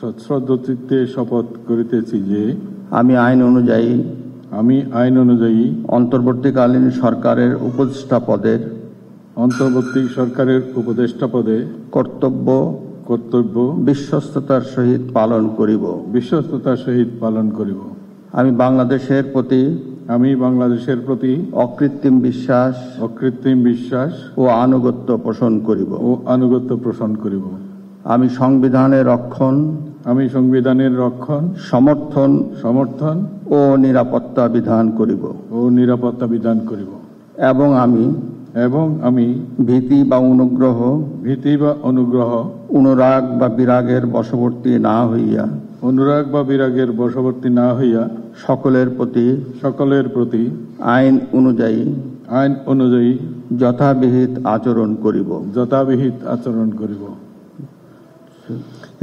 সশ্রদ্ধচিত্তে শপথ করিতেছি যে আমি আইন অনুযায়ী অন্তর্বর্তীকালীন সরকারের উপদেষ্টা পদে কর্তব্য বিশ্বস্ততার সহিত পালন করিব। আমি বাংলাদেশের প্রতি অকৃত্রিম বিশ্বাস ও আনুগত্য পোষণ করিব। আমি সংবিধানের রক্ষণ সমর্থন ও নিরাপত্তা বিধান করিব। এবং আমি ভীতি বা অনুগ্রহ অনুরাগ বা বিরাগের বশবর্তী না হইয়া সকলের প্রতি আইন অনুযায়ী যথাবিহিত আচরণ করিব।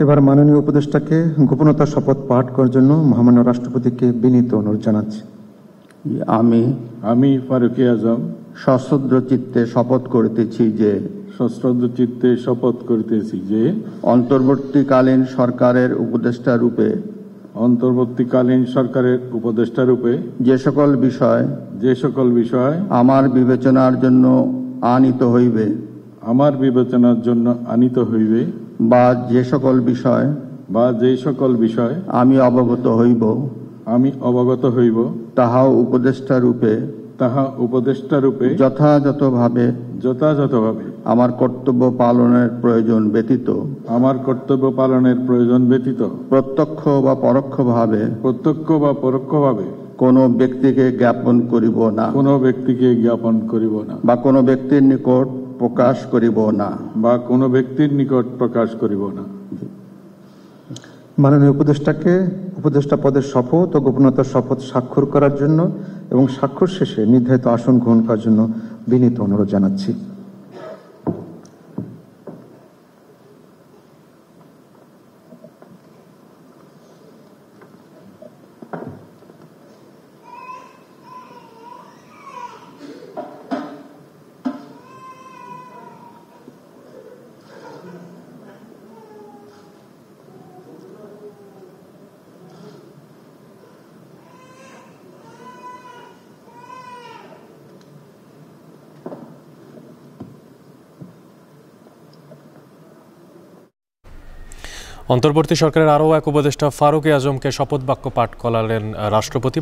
এবার মাননীয় উপদেষ্টাকে গোপনতা শপথ পাঠ করার জন্য মহামান্য রাষ্ট্রপতিকে বিনীত অনুরোধ জানাচ্ছি। আমি ফারুক আজম সশ্রদ্ধ চিত্তে শপথ করিতেছি যে অন্তর্বর্তীকালীন সরকারের উপদেষ্টা রূপে যে সকল বিষয় আমার বিবেচনার জন্য আনিত হইবে বা যে সকল বিষয় আমি অবগত হইব তাহা উপদেষ্টা রূপে যথাযথভাবে আমার কর্তব্য পালনের প্রয়োজন ব্যতীত প্রত্যক্ষ বা পরোক্ষভাবে কোনো ব্যক্তিকে জ্ঞাপন করিব না বা কোনো ব্যক্তির নিকট প্রকাশ করিব না। মাননীয় উপদেষ্টাকে উপদেষ্টা পদের শপথ ও গোপনতার শপথ স্বাক্ষর করার জন্য এবং স্বাক্ষর শেষে নির্ধারিত আসন গ্রহণ করার জন্য বিনীত অনুরোধ জানাচ্ছি। অন্তর্বর্তী সরকারের আরও এক উপদেষ্টা ফারুক আজমকে শপথ বাক্য পাঠ করালেন রাষ্ট্রপতি।